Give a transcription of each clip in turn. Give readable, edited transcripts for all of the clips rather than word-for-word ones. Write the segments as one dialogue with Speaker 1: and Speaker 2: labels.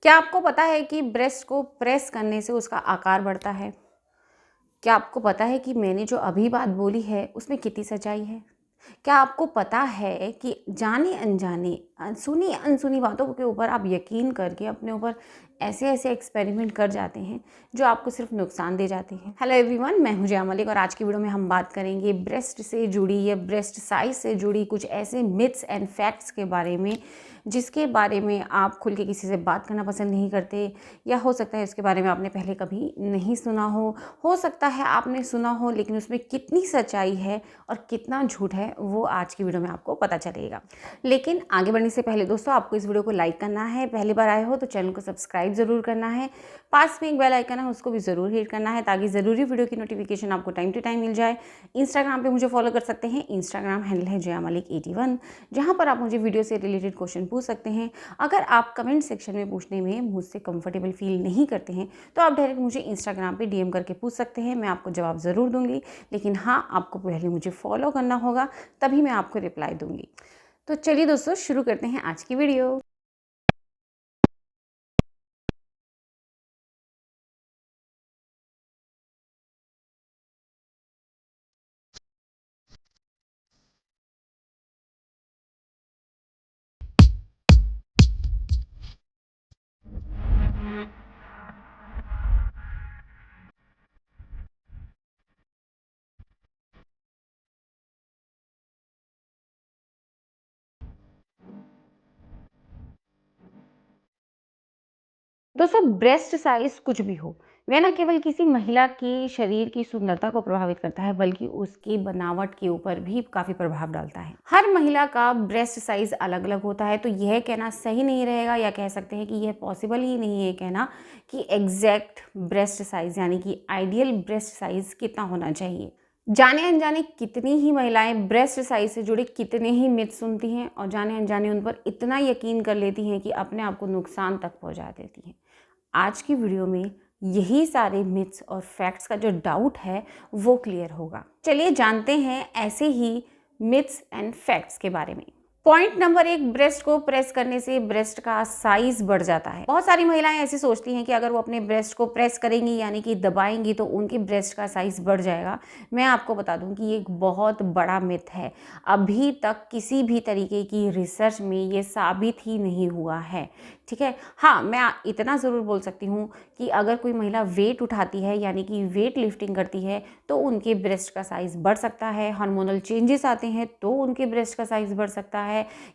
Speaker 1: क्या आपको पता है कि ब्रेस्ट को प्रेस करने से उसका आकार बढ़ता है? क्या आपको पता है कि मैंने जो अभी बात बोली है उसमें कितनी सच्चाई है? क्या आपको पता है कि जाने अनजाने सुनी अनसुनी बातों के ऊपर आप यकीन करके अपने ऊपर ऐसे ऐसे एक्सपेरिमेंट कर जाते हैं जो आपको सिर्फ नुकसान दे जाते हैं। हेलो एवरीवन, मैं हूं जया मलिक और आज की वीडियो में हम बात करेंगे ब्रेस्ट से जुड़ी या ब्रेस्ट साइज से जुड़ी कुछ ऐसे मिथ्स एंड फैक्ट्स के बारे में जिसके बारे में आप खुल के किसी से बात करना पसंद नहीं करते, या हो सकता है इसके बारे में आपने पहले कभी नहीं सुना हो सकता है आपने सुना हो लेकिन उसमें कितनी सच्चाई है और कितना झूठ है वो आज की वीडियो में आपको पता चलेगा। लेकिन आगे बढ़ने से पहले दोस्तों आपको इस वीडियो को लाइक करना है, पहली बार आए हो तो चैनल को सब्सक्राइब ज़रूर करना है, पास में एक बेल आइकन है उसको भी ज़रूर हिट करना है ताकि ज़रूरी वीडियो की नोटिफिकेशन आपको टाइम टू टाइम मिल जाए। इंस्टाग्राम पे मुझे फॉलो कर सकते हैं, इंस्टाग्राम हैंडल है जया मलिक 81, जहाँ पर आप मुझे वीडियो से रिलेटेड क्वेश्चन पूछ सकते हैं। अगर आप कमेंट सेक्शन में पूछने में मुझसे कंफर्टेबल फील नहीं करते हैं तो आप डायरेक्ट मुझे इंस्टाग्राम पे डीएम करके पूछ सकते हैं, मैं आपको जवाब ज़रूर दूंगी। लेकिन हाँ, आपको पहले मुझे फॉलो करना होगा तभी मैं आपको रिप्लाई दूंगी। तो चलिए दोस्तों शुरू करते हैं आज की वीडियो। दोस्तों ब्रेस्ट साइज कुछ भी हो, वह न केवल किसी महिला की शरीर की सुंदरता को प्रभावित करता है बल्कि उसकी बनावट के ऊपर भी काफी प्रभाव डालता है। हर महिला का ब्रेस्ट साइज अलग अलग होता है, तो यह कहना सही नहीं रहेगा या कह सकते हैं कि यह पॉसिबल ही नहीं है कहना कि एग्जैक्ट ब्रेस्ट साइज यानी कि आइडियल ब्रेस्ट साइज कितना होना चाहिए। जाने अनजाने कितनी ही महिलाएं ब्रेस्ट साइज से जुड़े कितने ही मिथ सुनती हैं और जाने अनजाने उन पर इतना यकीन कर लेती हैं कि अपने आप को नुकसान तक पहुंचा देती हैं। आज की वीडियो में यही सारे मिथ्स और फैक्ट्स का जो डाउट है वो क्लियर होगा। चलिए जानते हैं ऐसे ही मिथ्स एंड फैक्ट्स के बारे में। पॉइंट नंबर 1, ब्रेस्ट को प्रेस करने से ब्रेस्ट का साइज बढ़ जाता है। बहुत सारी महिलाएं ऐसी सोचती हैं कि अगर वो अपने ब्रेस्ट को प्रेस करेंगी यानी कि दबाएंगी तो उनकी ब्रेस्ट का साइज बढ़ जाएगा। मैं आपको बता दूं कि ये एक बहुत बड़ा मिथ है। अभी तक किसी भी तरीके की रिसर्च में ये साबित ही नहीं हुआ है, ठीक है। हाँ, मैं इतना ज़रूर बोल सकती हूँ कि अगर कोई महिला वेट उठाती है यानी कि वेट लिफ्टिंग करती है तो उनके ब्रेस्ट का साइज़ बढ़ सकता है। हार्मोनल चेंजेस आते हैं तो उनके ब्रेस्ट का साइज़ बढ़ सकता है।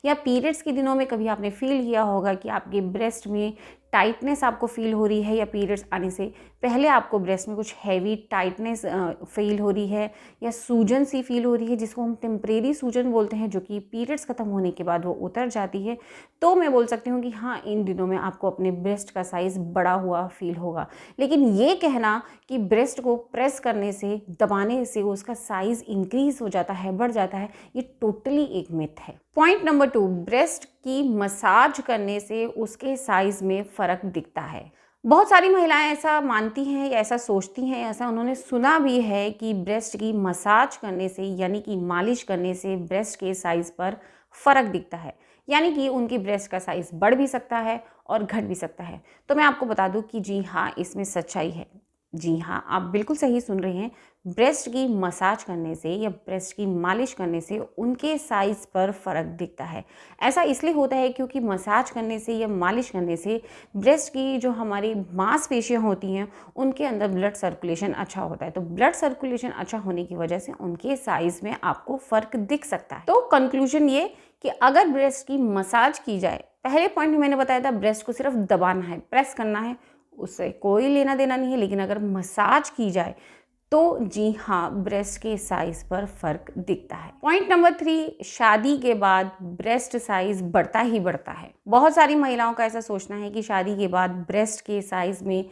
Speaker 1: या पीरियड्स के दिनों में कभी आपने फील किया होगा कि आपके ब्रेस्ट में टाइटनेस आपको फील हो रही है, या पीरियड्स आने से पहले आपको ब्रेस्ट में कुछ हैवी टाइटनेस फील हो रही है या सूजन सी फील हो रही है जिसको हम टेम्परेरी सूजन बोलते हैं, जो कि पीरियड्स खत्म होने के बाद वो उतर जाती है, तो मैं बोल सकती हूँ कि हाँ, इन दिनों में आपको अपने ब्रेस्ट का साइज़ बढ़ा हुआ फील होगा। लेकिन ये कहना कि ब्रेस्ट को प्रेस करने से, दबाने से उसका साइज़ इंक्रीज हो जाता है, बढ़ जाता है, ये टोटली एक मिथ है। पॉइंट नंबर 2, ब्रेस्ट की मसाज करने से उसके साइज में फ़र्क दिखता है। बहुत सारी महिलाएं ऐसा मानती हैं या ऐसा सोचती हैं, ऐसा उन्होंने सुना भी है कि ब्रेस्ट की मसाज करने से यानी कि मालिश करने से ब्रेस्ट के साइज़ पर फ़र्क दिखता है, यानी कि उनकी ब्रेस्ट का साइज़ बढ़ भी सकता है और घट भी सकता है। तो मैं आपको बता दूं कि जी हाँ, इसमें सच्चाई है। जी हाँ, आप बिल्कुल सही सुन रहे हैं। ब्रेस्ट की मसाज करने से या ब्रेस्ट की मालिश करने से उनके साइज़ पर फ़र्क दिखता है। ऐसा इसलिए होता है क्योंकि मसाज करने से या मालिश करने से ब्रेस्ट की जो हमारी मांसपेशियां होती हैं उनके अंदर ब्लड सर्कुलेशन अच्छा होता है। तो ब्लड सर्कुलेशन अच्छा होने की वजह से उनके साइज़ में आपको फ़र्क दिख सकता है। तो कंक्लूजन ये कि अगर ब्रेस्ट की मसाज की जाए, पहले पॉइंट में मैंने बताया था ब्रेस्ट को सिर्फ दबाना है, प्रेस करना है, उससे कोई लेना देना नहीं है। लेकिन अगर मसाज की जाए तो जी हाँ, ब्रेस्ट के साइज पर फर्क दिखता है। पॉइंट नंबर 3, शादी के बाद ब्रेस्ट साइज बढ़ता ही बढ़ता है। बहुत सारी महिलाओं का ऐसा सोचना है कि शादी के बाद ब्रेस्ट के साइज में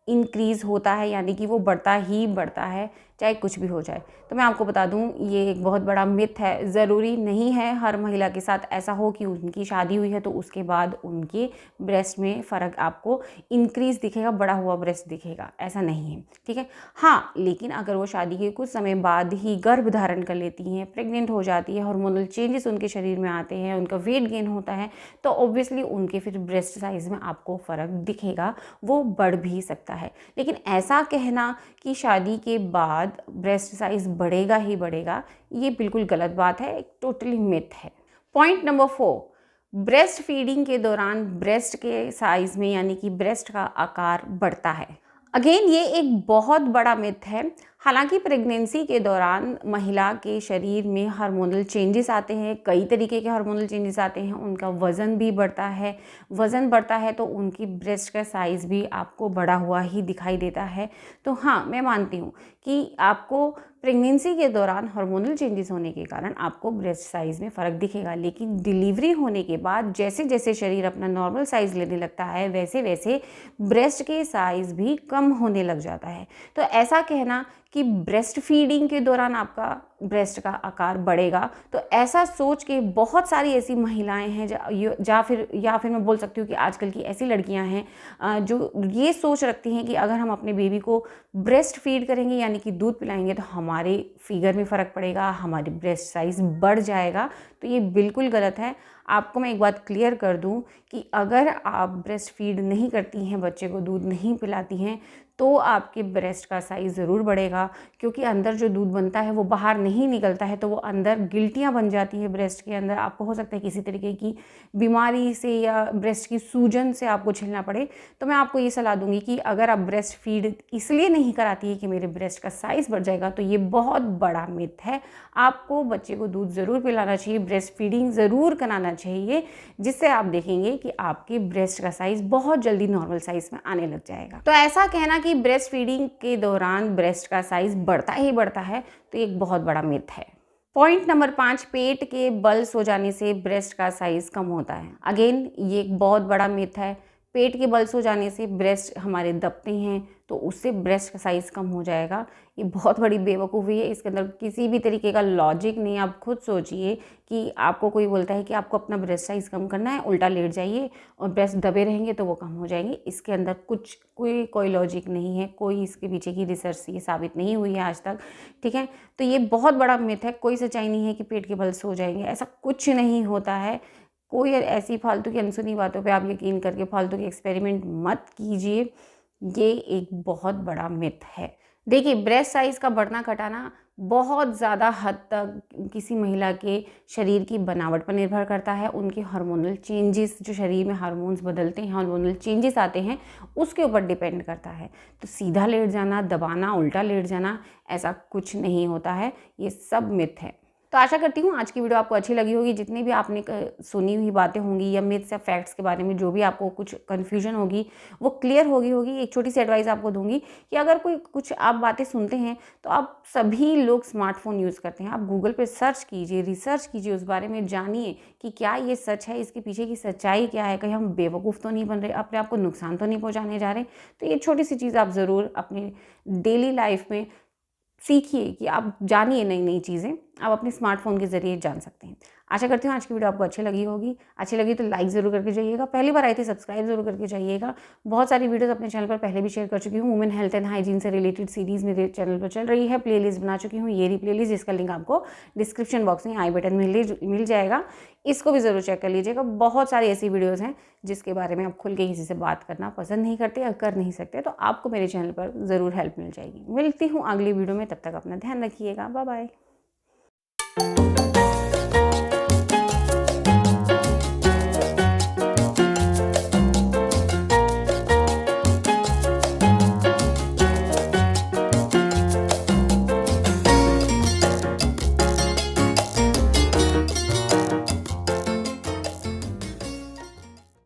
Speaker 1: इंक्रीज होता है यानी कि वो बढ़ता ही बढ़ता है। चाहे कुछ भी हो जाए। तो मैं आपको बता दूं, ये एक बहुत बड़ा मिथ है। ज़रूरी नहीं है हर महिला के साथ ऐसा हो कि उनकी शादी हुई है तो उसके बाद उनके ब्रेस्ट में फ़र्क आपको इंक्रीज़ दिखेगा, बड़ा हुआ ब्रेस्ट दिखेगा, ऐसा नहीं है, ठीक है। हाँ, लेकिन अगर वो शादी के कुछ समय बाद ही गर्भ धारण कर लेती हैं, प्रेग्नेंट हो जाती है, हार्मोनल चेंजेस उनके शरीर में आते हैं, उनका वेट गेन होता है, तो ऑब्वियसली उनके फिर ब्रेस्ट साइज़ में आपको फ़र्क दिखेगा, वो बढ़ भी सकता है। लेकिन ऐसा कहना कि शादी के बाद ब्रेस्ट साइज़ बढ़ेगा ही बढ़ेगा, ये बिल्कुल गलत बात है, एक टोटली मिथ है। पॉइंट नंबर 4, ब्रेस्ट फीडिंग के दौरान ब्रेस्ट के साइज़ में यानी कि ब्रेस्ट का आकार बढ़ता है। अगेन ये एक बहुत बड़ा मिथ है। हालांकि प्रेगनेंसी के दौरान महिला के शरीर में हार्मोनल चेंजेस आते हैं, कई तरीके के हार्मोनल चेंजेस आते हैं, उनका वज़न भी बढ़ता है। वज़न बढ़ता है तो उनकी ब्रेस्ट का साइज़ भी आपको बढ़ा हुआ ही दिखाई देता है। तो हाँ, मैं मानती हूँ कि आपको प्रेगनेंसी के दौरान हार्मोनल चेंजेस होने के कारण आपको ब्रेस्ट साइज़ में फ़र्क दिखेगा, लेकिन डिलीवरी होने के बाद जैसे जैसे शरीर अपना नॉर्मल साइज़ लेने लगता है वैसे वैसे ब्रेस्ट के साइज़ भी कम होने लग जाता है। तो ऐसा कहना कि ब्रेस्ट फीडिंग के दौरान आपका ब्रेस्ट का आकार बढ़ेगा, तो ऐसा सोच के बहुत सारी ऐसी महिलाएं हैं या फिर मैं बोल सकती हूँ कि आजकल की ऐसी लड़कियां हैं जो ये सोच रखती हैं कि अगर हम अपने बेबी को ब्रेस्ट फीड करेंगे यानी कि दूध पिलाएंगे तो हमारे फिगर में फ़र्क पड़ेगा, हमारी ब्रेस्ट साइज़ बढ़ जाएगा। तो ये बिल्कुल गलत है। आपको मैं एक बात क्लियर कर दूं कि अगर आप ब्रेस्ट फीड नहीं करती हैं, बच्चे को दूध नहीं पिलाती हैं, तो आपके ब्रेस्ट का साइज़ ज़रूर बढ़ेगा, क्योंकि अंदर जो दूध बनता है वो बाहर नहीं निकलता है, तो वो अंदर गिल्टियाँ बन जाती है ब्रेस्ट के अंदर। आपको हो सकता है किसी तरीके की बीमारी से या ब्रेस्ट की सूजन से आपको झेलना पड़े। तो मैं आपको ये सलाह दूंगी कि अगर आप ब्रेस्ट फीड इसलिए नहीं कराती है कि मेरे ब्रेस्ट का साइज़ बढ़ जाएगा, तो ये बहुत बड़ा मिथ है। आपको बच्चे को दूध ज़रूर पिलाना चाहिए, ब्रेस्ट फीडिंग ज़रूर कराना चाहिए, जिससे आप देखेंगे कि आपके ब्रेस्ट का साइज़ बहुत जल्दी नॉर्मल साइज़ में आने लग जाएगा। तो ऐसा कहना कि ब्रेस्ट फीडिंग के दौरान ब्रेस्ट का साइज़ बढ़ता ही बढ़ता है, तो एक बहुत बड़ा मिथ है। पॉइंट नंबर 5, पेट के बल सो जाने से ब्रेस्ट का साइज़ कम होता है। अगेन ये एक बहुत बड़ा मिथ है। पेट के बल सो जाने से ब्रेस्ट हमारे दबते हैं, तो उससे ब्रेस्ट का साइज़ कम हो जाएगा। ये बहुत बड़ी बेवकूफ़ी है, इसके अंदर किसी भी तरीके का लॉजिक नहीं। आप खुद सोचिए कि आपको कोई बोलता है कि आपको अपना ब्रेस्ट साइज़ कम करना है, उल्टा लेट जाइए और ब्रेस्ट दबे रहेंगे तो वो कम हो जाएंगे। इसके अंदर कोई लॉजिक नहीं है, कोई इसके पीछे की रिसर्च ये साबित नहीं हुई है आज तक, ठीक है। तो ये बहुत बड़ा मिथ है, कोई सच्चाई नहीं है कि पेट के बल सो जाएंगे, ऐसा कुछ नहीं होता है। कोई ऐसी फालतू की अनसुनी बातों पे आप यकीन करके फालतू के एक्सपेरिमेंट मत कीजिए, ये एक बहुत बड़ा मिथ है। देखिए, ब्रेस्ट साइज़ का बढ़ना घटाना बहुत ज़्यादा हद तक किसी महिला के शरीर की बनावट पर निर्भर करता है, उनके हार्मोनल चेंजेस, जो शरीर में हार्मोन्स बदलते हैं, हार्मोनल चेंजेस आते हैं, उसके ऊपर डिपेंड करता है। तो सीधा लेट जाना, दबाना, उल्टा लेट जाना, ऐसा कुछ नहीं होता है, ये सब मिथ है। तो आशा करती हूँ आज की वीडियो आपको अच्छी लगी होगी। जितनी भी आपने सुनी हुई बातें होंगी या मिथ्स या फैक्ट्स के बारे में जो भी आपको कुछ कन्फ्यूजन होगी वो क्लियर होगी। एक छोटी सी एडवाइस आपको दूंगी कि अगर कोई कुछ आप बातें सुनते हैं, तो आप सभी लोग स्मार्टफोन यूज़ करते हैं, आप गूगल पे सर्च कीजिए, रिसर्च कीजिए, उस बारे में जानिए कि क्या ये सच है, इसके पीछे की सच्चाई क्या है, कहीं हम बेवकूफ़ तो नहीं बन रहे, अपने आप को नुकसान तो नहीं पहुँचाने जा रहे। तो ये छोटी सी चीज़ आप ज़रूर अपनी डेली लाइफ में सीखिए कि आप जानिए नई नई चीज़ें, आप अपने स्मार्टफोन के ज़रिए जान सकते हैं। आशा करती हूँ आज की वीडियो आपको अच्छी लगी होगी। अच्छी लगी तो लाइक ज़रूर करके जाइएगा, पहली बार आए थे सब्सक्राइब ज़रूर करके जाइएगा। बहुत सारी वीडियोस अपने चैनल पर पहले भी शेयर कर चुकी हूँ। वुमेन हेल्थ एंड हाइजीन से रिलेटेड सीरीज़ मेरे चैनल पर चल रही है, प्लेलिस्ट बना चुकी हूँ, ये रही प्लेलिस्ट, जिसका लिंक आपको डिस्क्रिप्शन बॉक्स में आई बटन में मिल जाएगा। इसको भी ज़रूर चेक कर लीजिएगा। बहुत सारी ऐसी वीडियोज़ हैं जिसके बारे में आप खुल के किसी से बात करना पसंद नहीं करते या कर नहीं सकते, तो आपको मेरे चैनल पर ज़रूर हेल्प मिल जाएगी। मिलती हूँ अगली वीडियो में, तब तक अपना ध्यान रखिएगा। Bye bye.